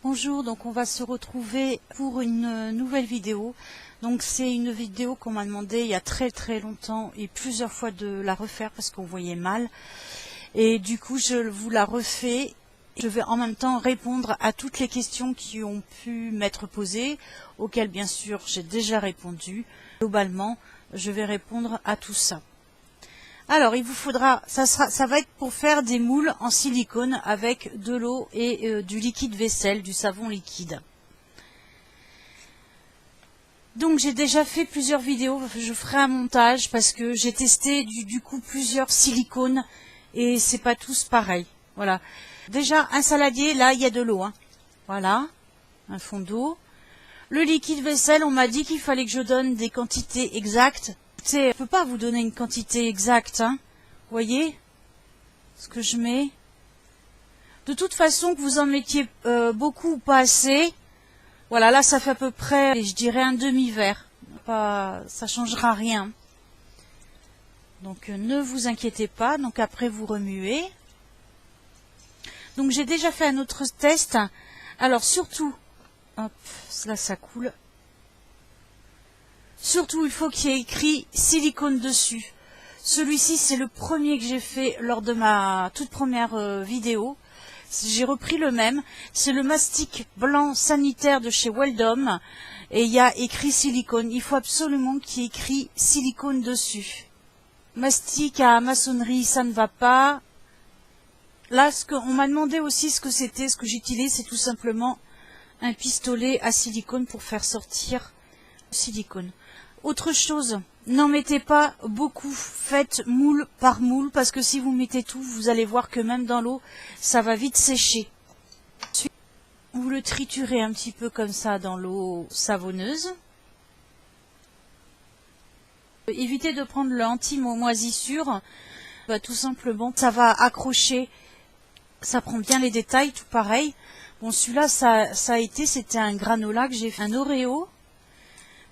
Bonjour, donc on va se retrouver pour une nouvelle vidéo. Donc c'est une vidéo qu'on m'a demandé il y a très longtemps et plusieurs fois de la refaire parce qu'on voyait mal. Et du coup je vous la refais. Je vais en même temps répondre à toutes les questions qui ont pu m'être posées, auxquelles bien sûr j'ai déjà répondu. Globalement, je vais répondre à tout ça. Alors, il vous faudra, ça va être pour faire des moules en silicone avec de l'eau et du liquide vaisselle, du savon liquide. Donc, j'ai déjà fait plusieurs vidéos, je ferai un montage parce que j'ai testé du coup plusieurs silicones et c'est pas tous pareil. Voilà. Déjà, un saladier, là, il y a de l'eau. Hein. Voilà, un fond d'eau. Le liquide vaisselle, on m'a dit qu'il fallait que je donne des quantités exactes. Je ne peux pas vous donner une quantité exacte, hein. Vous voyez ce que je mets. De toute façon, que vous en mettiez beaucoup ou pas assez, voilà, là ça fait à peu près, je dirais un demi-verre. Ça changera rien. Donc ne vous inquiétez pas. Donc après vous remuez. Donc j'ai déjà fait un autre test. Alors surtout, hop, là ça coule. Surtout, il faut qu'il y ait écrit silicone dessus. Celui-ci, c'est le premier que j'ai fait lors de ma toute première vidéo. J'ai repris le même. C'est le mastic blanc sanitaire de chez Weldom. Et il y a écrit silicone. Il faut absolument qu'il y ait écrit silicone dessus. Mastic à maçonnerie, ça ne va pas. Là, on m'a demandé aussi ce que c'était. Ce que j'utilise, c'est tout simplement un pistolet à silicone pour faire sortir le silicone. Autre chose, n'en mettez pas beaucoup, faites moule par moule, parce que si vous mettez tout, vous allez voir que même dans l'eau, ça va vite sécher. Vous le triturez un petit peu comme ça dans l'eau savonneuse. Évitez de prendre le anti-moisissure, tout simplement, ça va accrocher, ça prend bien les détails, tout pareil. Bon, celui-là, c'était un granola que j'ai fait, un Oreo.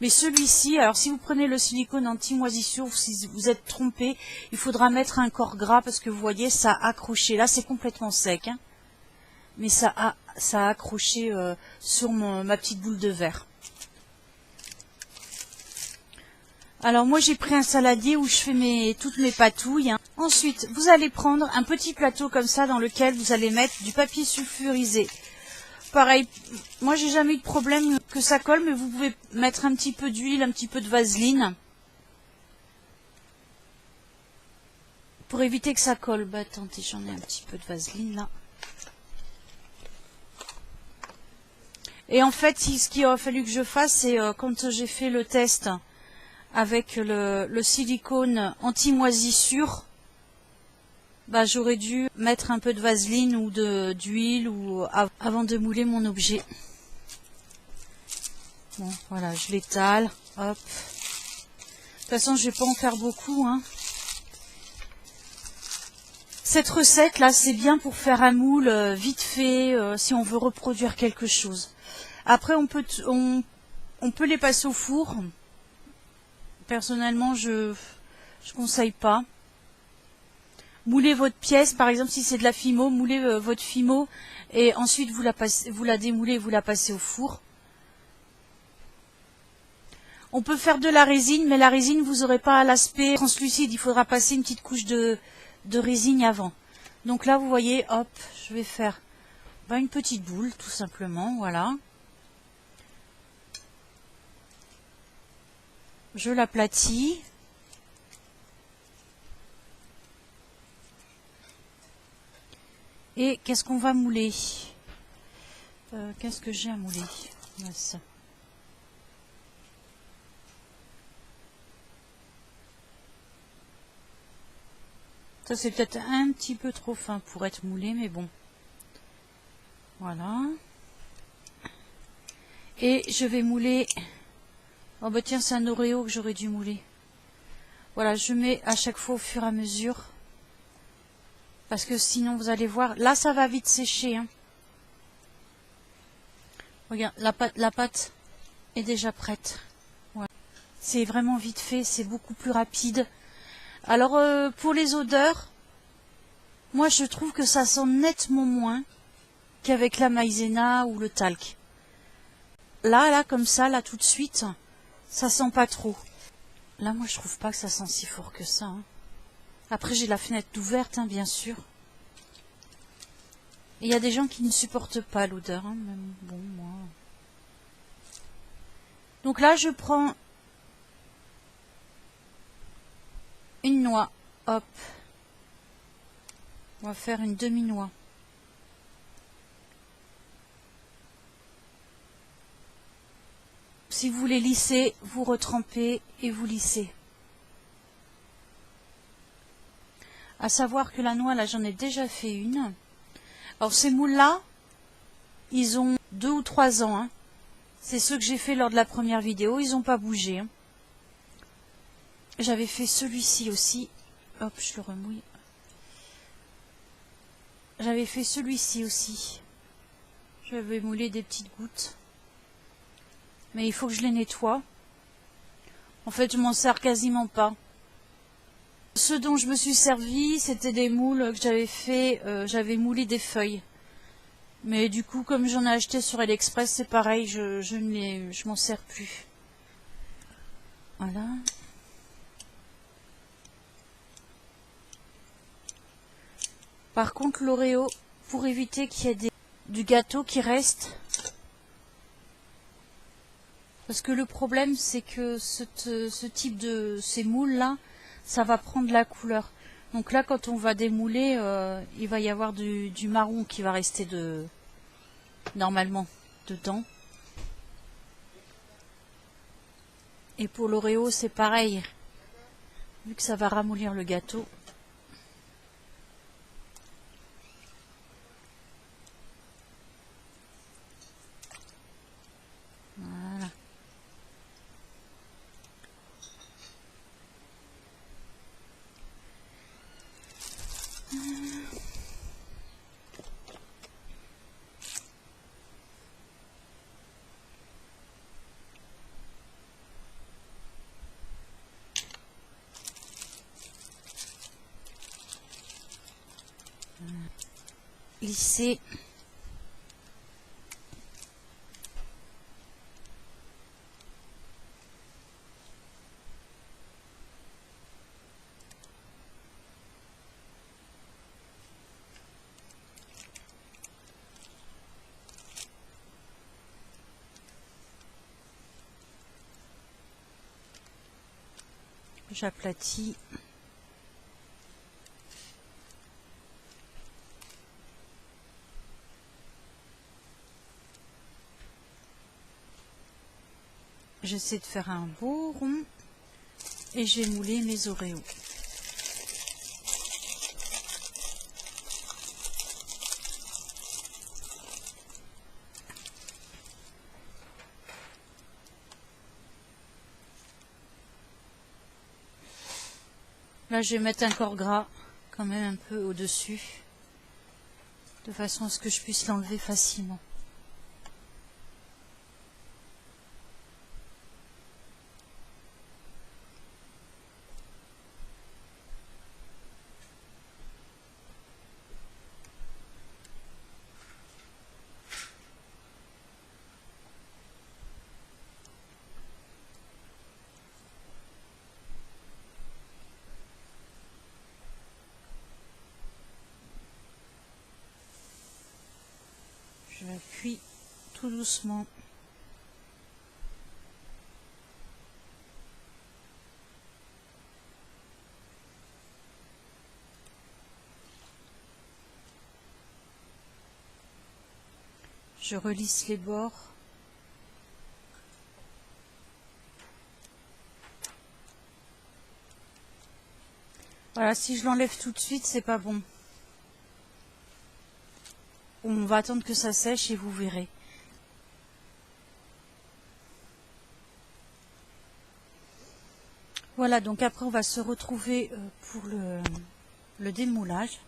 Mais celui-ci, alors si vous prenez le silicone anti-moisissure, si vous êtes trompé, il faudra mettre un corps gras parce que vous voyez, ça a accroché. Là, c'est complètement sec, hein, mais ça a accroché sur ma petite boule de verre. Alors moi, j'ai pris un saladier où je fais toutes mes patouilles. Hein. Ensuite, vous allez prendre un petit plateau comme ça dans lequel vous allez mettre du papier sulfurisé. Pareil, moi j'ai jamais eu de problème que ça colle, mais vous pouvez mettre un petit peu d'huile, un petit peu de vaseline. Pour éviter que ça colle. Bah attendez, j'en ai un petit peu de vaseline là. Et en fait, ce qu'il a fallu que je fasse, c'est quand j'ai fait le test avec le silicone anti-moisissure, bah, j'aurais dû mettre un peu de vaseline ou d'huile avant de mouler mon objet. Bon, voilà, je l'étale. Hop. De toute façon, je vais pas en faire beaucoup. Hein. Cette recette là, c'est bien pour faire un moule vite fait, si on veut reproduire quelque chose. Après, on peut les passer au four. Personnellement, je conseille pas. Moulez votre pièce, par exemple si c'est de la fimo, moulez votre fimo et ensuite vous la démoulez et vous la passez au four. On peut faire de la résine, mais la résine vous n'aurez pas l'aspect translucide, il faudra passer une petite couche de résine avant. Donc là vous voyez, hop, je vais faire une petite boule tout simplement, voilà. Je l'aplatis. Et qu'est-ce qu'on va mouler? Qu'est-ce que j'ai à mouler? Ça. Ça c'est peut-être un petit peu trop fin pour être moulé, mais bon. Voilà. Et je vais mouler. Oh bah tiens, c'est un Oreo que j'aurais dû mouler. Voilà, je mets à chaque fois au fur et à mesure. Parce que sinon, vous allez voir, là, ça va vite sécher. Hein. Regarde, la pâte est déjà prête. Voilà. C'est vraiment vite fait, c'est beaucoup plus rapide. Alors, pour les odeurs, moi, je trouve que ça sent nettement moins. qu'avec la maïzena ou le talc. Là, comme ça, là, tout de suite, ça sent pas trop. Là, moi, je trouve pas que ça sent si fort que ça. Hein. Après, j'ai la fenêtre ouverte, hein, bien sûr. Il y a des gens qui ne supportent pas l'odeur, hein, même bon, moi. Donc là, je prends une noix. Hop. On va faire une demi-noix. Si vous voulez lisser, vous retrempez et vous lissez. À savoir que la noix, là, j'en ai déjà fait une. Alors ces moules-là, ils ont 2 ou 3 ans. Hein. C'est ceux que j'ai fait lors de la première vidéo, ils n'ont pas bougé. Hein. J'avais fait celui-ci aussi. Hop, je le remouille. J'avais fait celui-ci aussi. J'avais moulé des petites gouttes. Mais il faut que je les nettoie. En fait, je m'en sers quasiment pas. Ce dont je me suis servi, c'était des moules que j'avais fait. J'avais moulé des feuilles. Mais du coup, comme j'en ai acheté sur AliExpress, c'est pareil, je m'en sers plus. Voilà. Par contre, l'Oreo, pour éviter qu'il y ait du gâteau qui reste, parce que le problème, c'est que ce type de ces moules-là, ça va prendre la couleur. Donc là, quand on va démouler, il va y avoir du marron qui va rester normalement dedans. Et pour l'Oreo, c'est pareil. Vu que ça va ramollir le gâteau. Voilà. Lisser. J'aplatis. J'essaie de faire un beau rond et j'ai moulé mes Oreos. Là, je vais mettre un corps gras quand même un peu au-dessus, de façon à ce que je puisse l'enlever facilement. Je l'appuie tout doucement. Je relisse les bords. Voilà, si je l'enlève tout de suite, c'est pas bon. On va attendre que ça sèche et vous verrez. Voilà, donc après on va se retrouver pour le démoulage.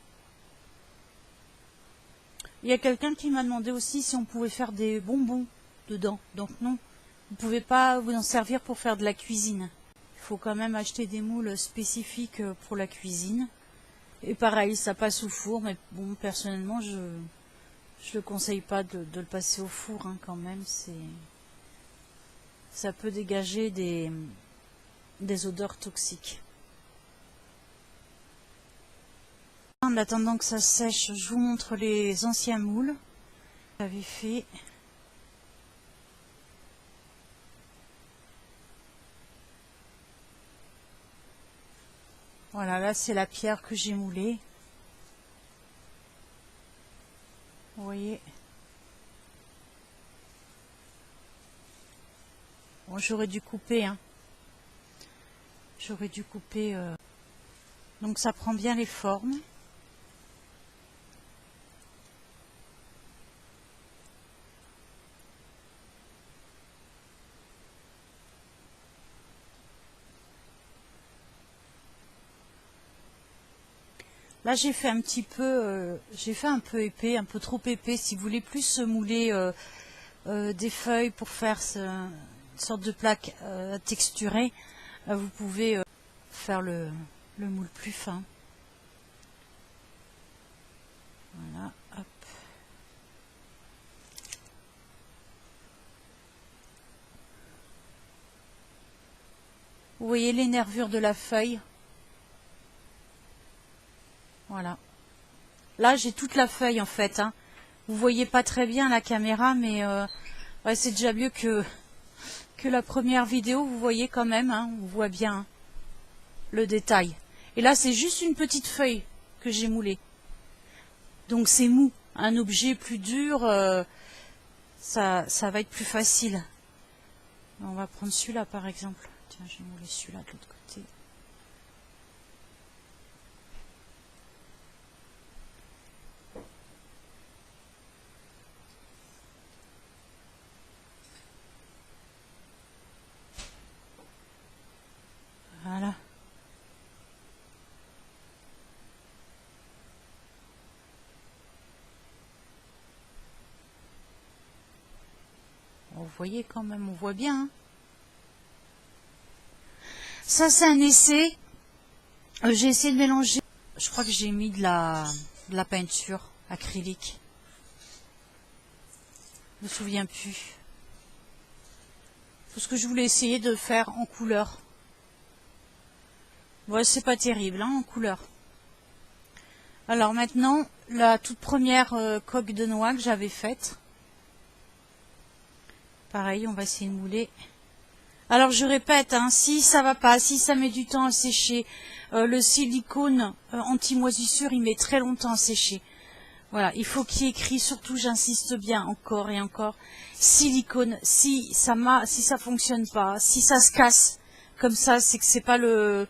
Il y a quelqu'un qui m'a demandé aussi si on pouvait faire des bonbons dedans. Donc non, vous ne pouvez pas vous en servir pour faire de la cuisine. Il faut quand même acheter des moules spécifiques pour la cuisine. Et pareil, ça passe au four, mais bon, personnellement, Je ne conseille pas de le passer au four, hein, quand même. Ça peut dégager des odeurs toxiques. En attendant que ça sèche, je vous montre les anciens moules que j'avais fait. Voilà, là c'est la pierre que j'ai moulée. Vous voyez. Bon, j'aurais dû couper, hein. J'aurais dû couper. Donc ça prend bien les formes. Là j'ai fait un petit peu, j'ai fait un peu épais, un peu trop épais. Si vous voulez plus mouler des feuilles pour faire une sorte de plaque texturée, vous pouvez faire le moule plus fin. Voilà, hop. Vous voyez les nervures de la feuille? Voilà. Là, j'ai toute la feuille en fait, hein. Vous voyez pas très bien la caméra, mais ouais, c'est déjà mieux que la première vidéo. Vous voyez quand même, hein, on voit bien, hein, le détail. Et là, c'est juste une petite feuille que j'ai moulée. Donc c'est mou. Un objet plus dur, ça va être plus facile. On va prendre celui-là par exemple. Tiens, j'ai moulé celui-là de l'autre côté. Voilà. Vous voyez quand même, on voit bien. Hein. Ça, c'est un essai. J'ai essayé de mélanger. Je crois que j'ai mis de la peinture acrylique. Je me souviens plus. Tout ce que je voulais essayer de faire en couleur. Ouais, c'est pas terrible, hein, en couleur. Alors maintenant, la toute première coque de noix que j'avais faite. Pareil, on va essayer de mouler. Alors je répète, hein, si ça va pas, si ça met du temps à sécher, le silicone anti-moisissure, il met très longtemps à sécher. Voilà, il faut qu'il y ait écrit, surtout j'insiste bien encore et encore, silicone, si ça fonctionne pas, si ça se casse, comme ça, c'est que c'est pas le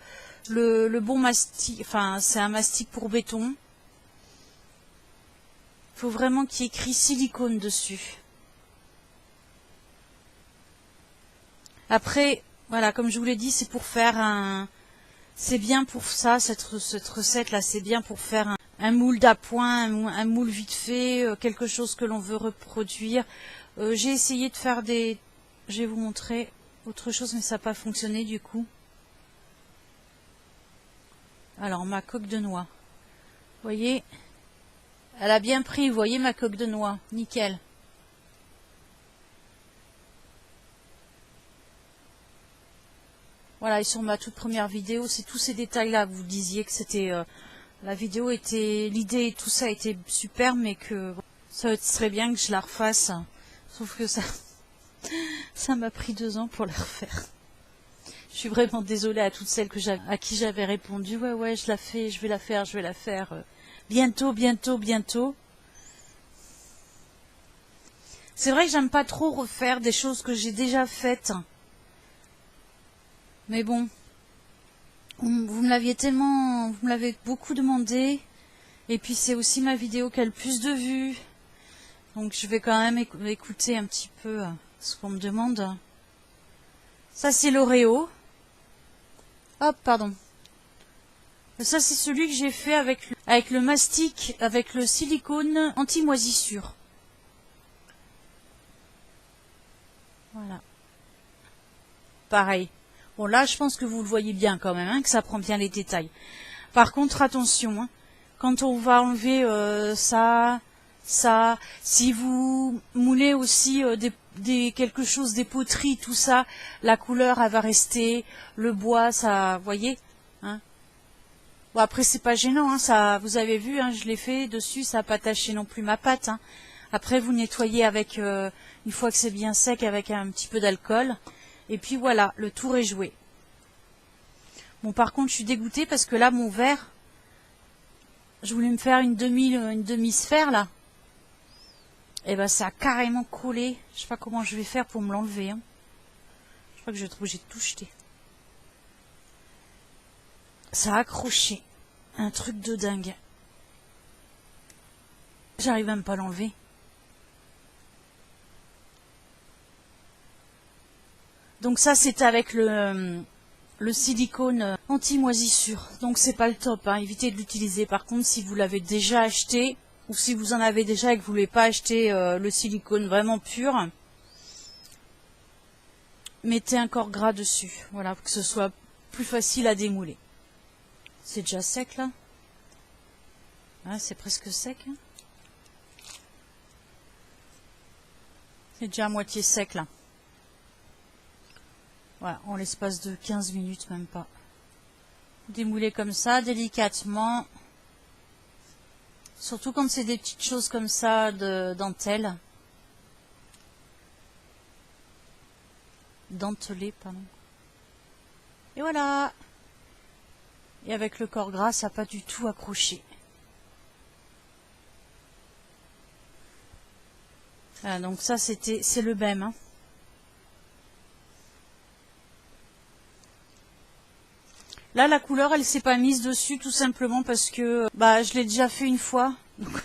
bon mastic, enfin c'est un mastic pour béton. Il faut vraiment qu'il y ait écrit silicone dessus. Après, voilà, comme je vous l'ai dit, c'est pour faire un... C'est bien pour ça, cette recette-là, c'est bien pour faire un moule d'appoint, un moule vite fait, quelque chose que l'on veut reproduire. J'ai essayé de faire des... Je vais vous montrer autre chose, mais ça n'a pas fonctionné du coup. Alors, ma coque de noix. Vous voyez, elle a bien pris, vous voyez ma coque de noix. Nickel. Voilà, et sur ma toute première vidéo, c'est tous ces détails-là. Vous disiez que c'était... la vidéo était... L'idée et tout ça était super, mais que ça serait bien que je la refasse. Sauf que ça... ça m'a pris 2 ans pour la refaire. Je suis vraiment désolée à toutes celles à qui j'avais répondu. Ouais, je la fais, je vais la faire. Bientôt, bientôt, bientôt. C'est vrai que j'aime pas trop refaire des choses que j'ai déjà faites. Mais bon, vous me l'aviez tellement, vous me l'avez beaucoup demandé. Et puis c'est aussi ma vidéo qui a le plus de vues. Donc je vais quand même écouter un petit peu ce qu'on me demande. Ça c'est l'Oreo. Hop, pardon. Ça c'est celui que j'ai fait avec le mastic, avec le silicone anti-moisissure. Voilà. Pareil. Bon là je pense que vous le voyez bien quand même, hein, que ça prend bien les détails. Par contre attention, hein, quand on va enlever ça, Ça, si vous moulez aussi quelque chose, des poteries, tout ça, la couleur elle va rester, le bois, ça, vous voyez, hein. Bon, après c'est pas gênant, hein, ça, vous avez vu, hein, je l'ai fait dessus, ça n'a pas taché non plus ma pâte, hein. Après vous nettoyez avec, une fois que c'est bien sec, avec un petit peu d'alcool, et puis voilà, le tour est joué. Bon, par contre je suis dégoûtée parce que là mon verre, je voulais me faire une demi-sphère là. Et ben ça a carrément collé. Je sais pas comment je vais faire pour me l'enlever. Hein. Je crois que je vais être obligée de tout jeter. Ça a accroché. Un truc de dingue. J'arrive même pas à l'enlever. Donc ça c'était avec le silicone anti-moisissure. Donc c'est pas le top. Hein. Évitez de l'utiliser. Par contre si vous l'avez déjà acheté, ou si vous en avez déjà et que vous ne voulez pas acheter le silicone vraiment pur, mettez un corps gras dessus, voilà, pour que ce soit plus facile à démouler. C'est déjà sec là. Ouais, c'est presque sec. Hein. C'est déjà à moitié sec là. Voilà, en l'espace de 15 minutes, même pas. Démouler comme ça, délicatement. Surtout quand c'est des petites choses comme ça de dentelle. Dentelé, pardon. Et voilà. Et avec le corps gras, ça n'a pas du tout accroché. Voilà, donc ça c'est le BEM. Hein. Là, la couleur, elle s'est pas mise dessus tout simplement parce que bah je l'ai déjà fait une fois. Donc,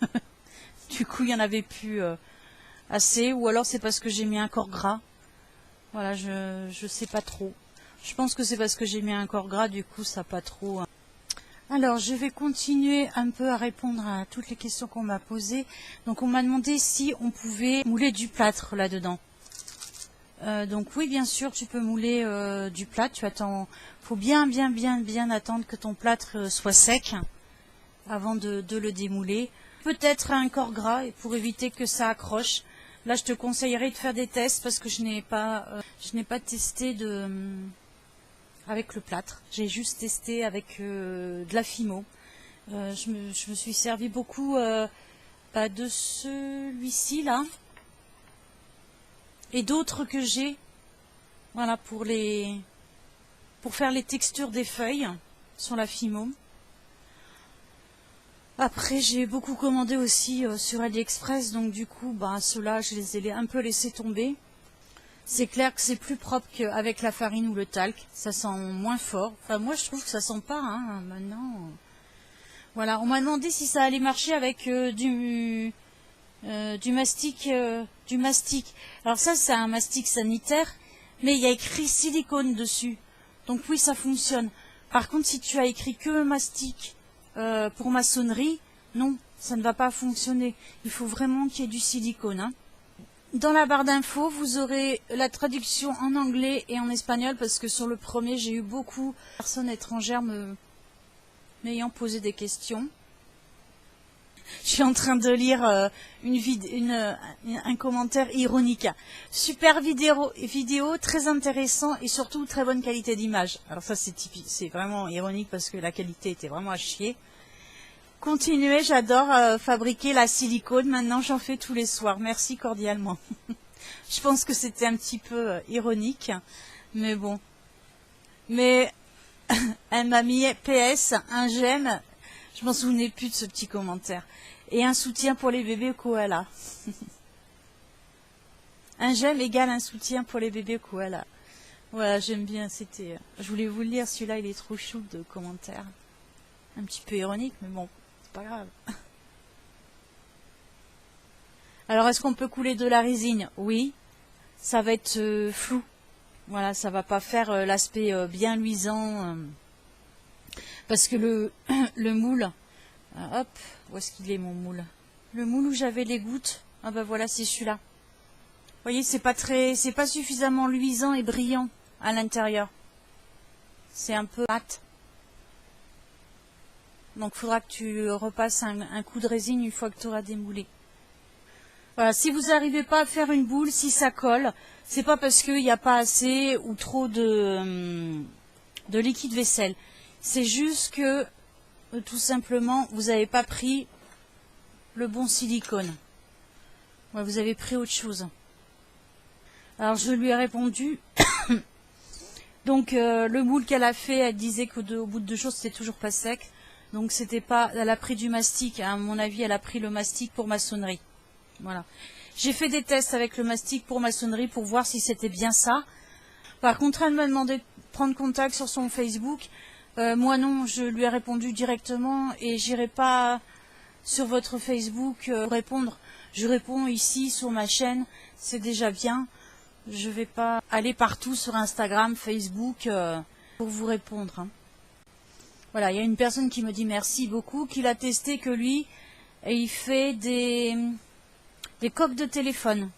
du coup, il y en avait plus assez. Ou alors c'est parce que j'ai mis un corps gras. Voilà, je sais pas trop. Je pense que c'est parce que j'ai mis un corps gras, du coup, ça pas trop. Hein. Alors, je vais continuer un peu à répondre à toutes les questions qu'on m'a posées. Donc, on m'a demandé si on pouvait mouler du plâtre là-dedans. Donc oui, bien sûr, tu peux mouler du plâtre. Tu attends, faut bien attendre que ton plâtre soit sec avant de le démouler. Peut-être un corps gras pour éviter que ça accroche. Là, je te conseillerais de faire des tests parce que je n'ai pas testé avec le plâtre. J'ai juste testé avec de la Fimo. Je me suis servi beaucoup de celui-ci là. Et d'autres que j'ai, voilà, pour faire les textures des feuilles sur la Fimo. Après, j'ai beaucoup commandé aussi sur AliExpress, donc du coup, bah, ceux-là, je les ai un peu laissés tomber. C'est clair que c'est plus propre qu'avec la farine ou le talc, ça sent moins fort. Enfin, moi, je trouve que ça sent pas, hein, maintenant. Voilà, on m'a demandé si ça allait marcher avec du mastic. Alors ça, c'est un mastic sanitaire, mais il y a écrit silicone dessus. Donc oui, ça fonctionne. Par contre, si tu as écrit que mastic pour maçonnerie, non, ça ne va pas fonctionner. Il faut vraiment qu'il y ait du silicone. Hein. Dans la barre d'infos, vous aurez la traduction en anglais et en espagnol, parce que sur le premier, j'ai eu beaucoup de personnes étrangères m'ayant posé des questions. Je suis en train de lire un commentaire ironique. Super vidéo, très intéressant et surtout très bonne qualité d'image. Alors ça c'est typique, c'est vraiment ironique parce que la qualité était vraiment à chier. Continuez, j'adore fabriquer la silicone. Maintenant j'en fais tous les soirs. Merci cordialement. Je pense que c'était un petit peu ironique, mais bon. Mais elle m'a mis PS, un j'aime. Je m'en souvenais plus de ce petit commentaire. Et un soutien pour les bébés koala. Un j'aime égale un soutien pour les bébés koala. Voilà, j'aime bien. Je voulais vous le lire, celui-là, il est trop chou de commentaire. Un petit peu ironique, mais bon, c'est pas grave. Alors, est-ce qu'on peut couler de la résine? Oui. Ça va être flou. Voilà, ça va pas faire l'aspect bien luisant. Parce que le moule, hop, où est-ce qu'il est mon moule? Le moule où j'avais les gouttes, ah ben voilà, c'est celui-là. Vous voyez, c'est pas suffisamment luisant et brillant à l'intérieur. C'est un peu mat. Donc il faudra que tu repasses un coup de résine une fois que tu auras démoulé. Voilà, si vous n'arrivez pas à faire une boule, si ça colle, c'est pas parce qu'il n'y a pas assez ou trop de liquide vaisselle. C'est juste que, tout simplement, vous n'avez pas pris le bon silicone. Ouais, vous avez pris autre chose. Alors je lui ai répondu. Donc le moule qu'elle a fait, elle disait qu'au bout de 2 jours c'était toujours pas sec. Donc c'était pas, elle a pris du mastic. À mon avis, elle a pris le mastic pour maçonnerie. Voilà. J'ai fait des tests avec le mastic pour maçonnerie pour voir si c'était bien ça. Par contre, elle m'a demandé de prendre contact sur son Facebook. Moi non, je lui ai répondu directement et j'irai pas sur votre Facebook répondre. Je réponds ici sur ma chaîne, c'est déjà bien. Je ne vais pas aller partout sur Instagram, Facebook pour vous répondre. Hein. Voilà, il y a une personne qui me dit merci beaucoup, qu'il a testé que lui, et il fait des coques de téléphone.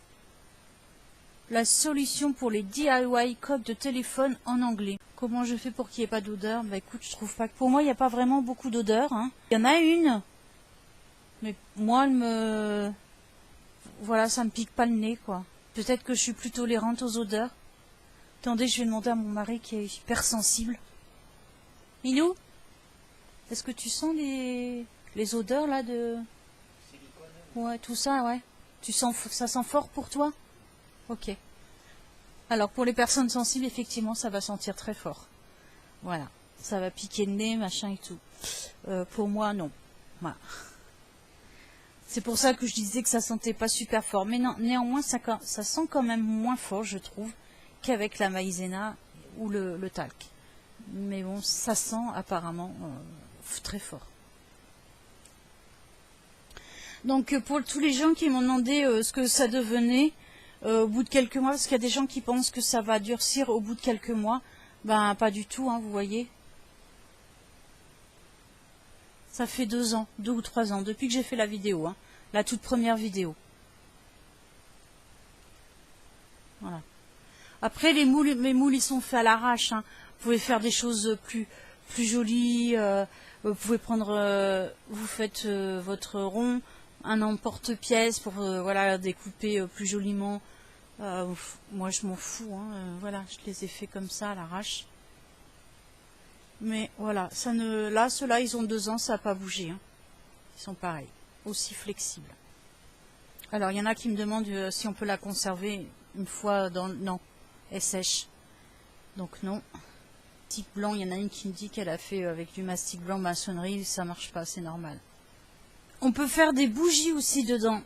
La solution pour les DIY coques de téléphone en anglais. Comment je fais pour qu'il n'y ait pas d'odeur? Bah écoute, je trouve pas que pour moi il n'y a pas vraiment beaucoup d'odeur. Hein. Il y en a une, mais moi elle me... Voilà, ça me pique pas le nez quoi. Peut-être que je suis plus tolérante aux odeurs. Attendez, je vais demander à mon mari qui est hyper sensible. Minou, est-ce que tu sens les odeurs là de... Ouais, tout ça, ouais. Tu sens, ça sent fort pour toi? Ok. Alors pour les personnes sensibles, effectivement, ça va sentir très fort. Voilà. Ça va piquer le nez, machin et tout. Pour moi, non. Voilà. C'est pour ça que je disais que ça sentait pas super fort. Mais non, néanmoins, ça sent quand même moins fort, je trouve, qu'avec la maïzena ou le talc. Mais bon, ça sent apparemment très fort. Donc pour tous les gens qui m'ont demandé ce que ça devenait au bout de quelques mois, parce qu'il y a des gens qui pensent que ça va durcir au bout de quelques mois, ben pas du tout, hein, vous voyez. Ça fait 2 ans, 2 ou 3 ans, depuis que j'ai fait la vidéo, hein, la toute première vidéo. Voilà. Après, mes moules, ils sont faits à l'arrache. Hein. Vous pouvez faire des choses plus jolies. Vous pouvez prendre, vous faites votre rond, un emporte-pièce pour voilà découper plus joliment. Moi, je m'en fous. Hein, voilà, je les ai fait comme ça à l'arrache. Mais voilà, ça ne, là, ceux-là, ils ont 2 ans, ça n'a pas bougé. Hein. Ils sont pareils, aussi flexibles. Alors, il y en a qui me demandent si on peut la conserver une fois dans... Non, elle sèche. Donc non. Mastic blanc, il y en a une qui me dit qu'elle a fait avec du mastic blanc maçonnerie, ça marche pas, c'est normal. On peut faire des bougies aussi dedans.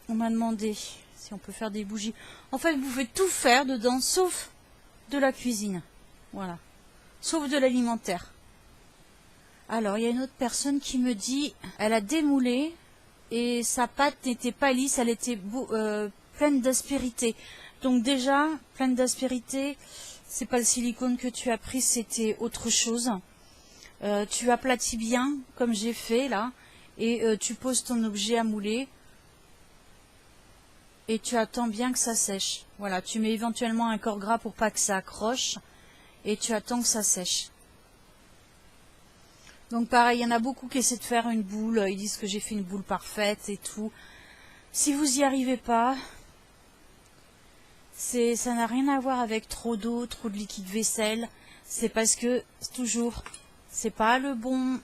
On m'a demandé si on peut faire des bougies. En fait, vous pouvez tout faire dedans, sauf de la cuisine. Voilà. Sauf de l'alimentaire. Alors, il y a une autre personne qui me dit, elle a démoulé et sa pâte n'était pas lisse, elle était pleine d'aspérité. Donc déjà, pleine d'aspérité, c'est pas le silicone que tu as pris, c'était autre chose. Tu aplatis bien, comme j'ai fait là, et tu poses ton objet à mouler. Et tu attends bien que ça sèche. Voilà, tu mets éventuellement un corps gras pour pas que ça accroche. Et tu attends que ça sèche. Donc pareil, il y en a beaucoup qui essaient de faire une boule. Ils disent que j'ai fait une boule parfaite et tout. Si vous n'y arrivez pas, ça n'a rien à voir avec trop d'eau, trop de liquide vaisselle. C'est parce que, toujours, c'est pas le bon...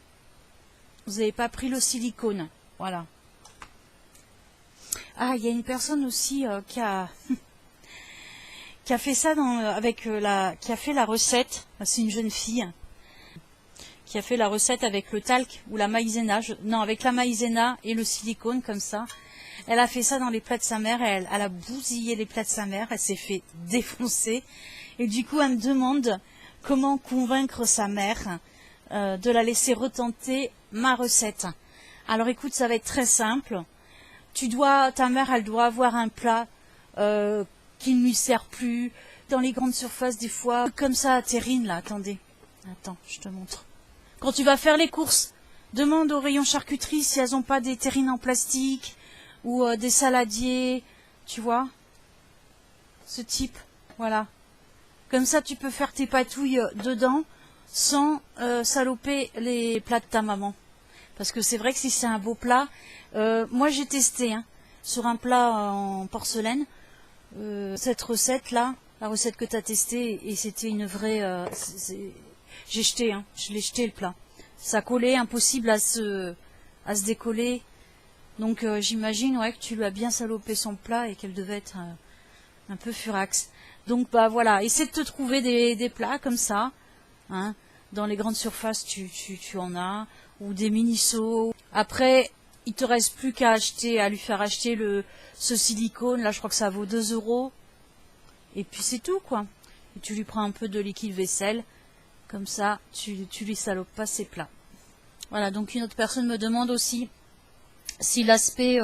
Vous n'avez pas pris le silicone. Voilà. Ah, il y a une personne aussi qui a fait ça qui a fait la recette. C'est une jeune fille qui a fait la recette avec le talc ou la maïzena. Non, avec la maïzena et le silicone comme ça. Elle a fait ça dans les plats de sa mère. Elle a bousillé les plats de sa mère. Elle s'est fait défoncer. Et du coup, elle me demande comment convaincre sa mère de la laisser retenter ma recette. Alors écoute, ça va être très simple. Ta mère, elle doit avoir un plat qui ne lui sert plus. Dans les grandes surfaces, des fois, comme ça, terrine, là, attendez. Attends, je te montre. Quand tu vas faire les courses, demande au rayon charcuterie si elles n'ont pas des terrines en plastique ou des saladiers, tu vois. Ce type, voilà. Comme ça, tu peux faire tes patouilles dedans sans saloper les plats de ta maman. Parce que c'est vrai que si c'est un beau plat, Moi j'ai testé hein, sur un plat en porcelaine, cette recette là, la recette que tu as testée, et c'était une vraie... j'ai jeté, hein, je l'ai jeté le plat. Ça collait, impossible à se décoller. Donc j'imagine ouais, que tu lui as bien salopé son plat et qu'elle devait être un peu furax. Donc bah voilà, essaie de te trouver des plats comme ça. Hein. Dans les grandes surfaces, tu en as. Ou des mini-seaux. Après, il te reste plus qu'à acheter, à lui faire acheter ce silicone. Là, je crois que ça vaut 2 €. Et puis c'est tout, quoi. Et tu lui prends un peu de liquide vaisselle. Comme ça, tu lui salopes pas ses plats. Voilà, donc une autre personne me demande aussi si l'aspect,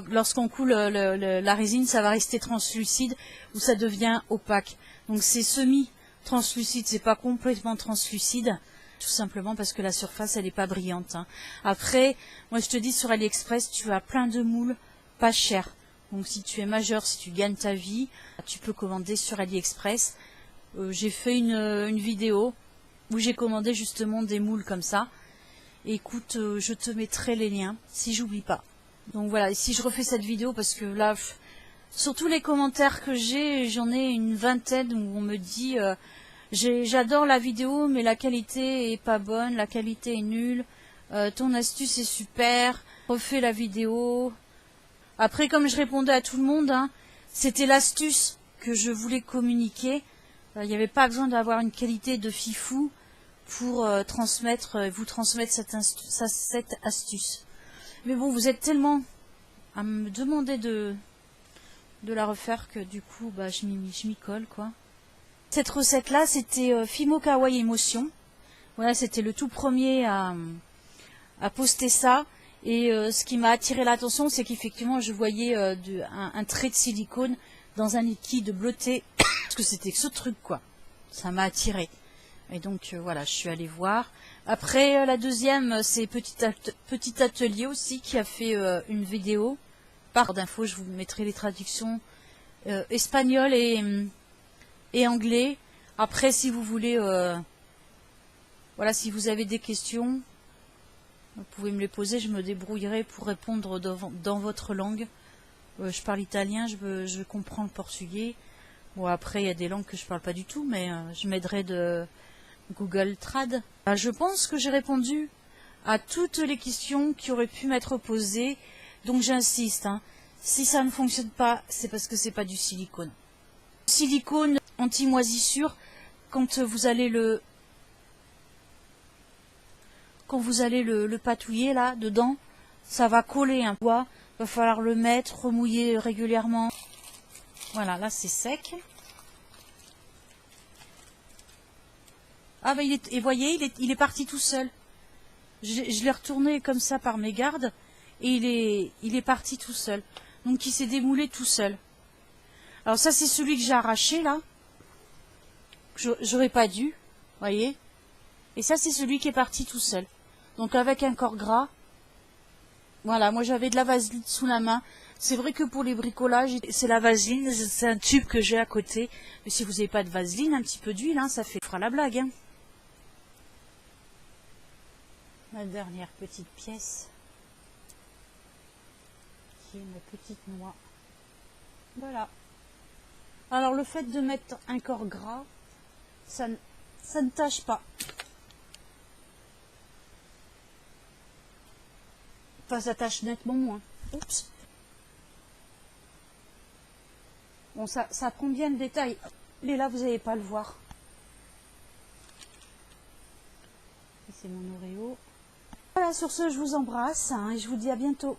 lorsqu'on coule la résine, ça va rester translucide ou ça devient opaque. Donc c'est semi-translucide, c'est pas complètement translucide, tout simplement parce que la surface, elle n'est pas brillante. Hein. Après, moi je te dis, sur AliExpress, tu as plein de moules pas chers. Donc si tu es majeur, si tu gagnes ta vie, tu peux commander sur AliExpress. J'ai fait une vidéo où j'ai commandé justement des moules comme ça. Et écoute, je te mettrai les liens, si j'oublie pas. Donc voilà, et si je refais cette vidéo, parce que là, sur tous les commentaires que j'en ai une vingtaine où on me dit j'adore la vidéo, mais la qualité est pas bonne, la qualité est nulle, ton astuce est super, refais la vidéo. Après, comme je répondais à tout le monde, hein, c'était l'astuce que je voulais communiquer. Il n'y avait pas besoin d'avoir une qualité de fifou pour vous transmettre cette astuce. Mais bon, vous êtes tellement à me demander de la refaire que du coup, bah, je m'y colle, quoi. Cette recette-là, c'était Fimo Kawaii Emotion. Voilà, c'était le tout premier à poster ça. Et ce qui m'a attiré l'attention, c'est qu'effectivement, je voyais un trait de silicone dans un liquide bleuté. Parce que c'était ce truc, quoi. Ça m'a attiré. Et donc voilà, je suis allée voir. Après la deuxième, c'est Petit Atelier aussi qui a fait une vidéo. Par d'infos, je vous mettrai les traductions espagnol et anglais. Après, si vous voulez, voilà, si vous avez des questions, vous pouvez me les poser. Je me débrouillerai pour répondre dans votre langue. Je parle italien, je comprends le portugais. Bon, après, il y a des langues que je parle pas du tout, mais je m'aiderai de Google Trad. Je pense que j'ai répondu à toutes les questions qui auraient pu m'être posées, donc j'insiste. Hein. Si ça ne fonctionne pas, c'est parce que c'est pas du silicone. Silicone anti-moisissure, quand vous allez le patouiller là dedans, ça va coller un peu. Va falloir le mettre, remouiller régulièrement. Voilà, là c'est sec. Ah bah et voyez, il est parti tout seul. Je l'ai retourné comme ça par mégarde et il est parti tout seul. Donc il s'est démoulé tout seul. Alors ça c'est celui que j'ai arraché là. J'aurais pas dû, voyez. Et ça c'est celui qui est parti tout seul. Donc avec un corps gras. Voilà, moi j'avais de la vaseline sous la main. C'est vrai que pour les bricolages, c'est la vaseline, c'est un tube que j'ai à côté. Mais si vous n'avez pas de vaseline, un petit peu d'huile, hein, ça fera la blague. Hein. Ma dernière petite pièce, qui est ma petite noix. Voilà. Alors le fait de mettre un corps gras, ça ne tâche pas. Enfin, ça tâche nettement moins. Oups. Bon, ça prend bien le détail. Mais là, vous n'allez pas le voir. C'est mon Oreo. Voilà, sur ce, je vous embrasse hein, et je vous dis à bientôt.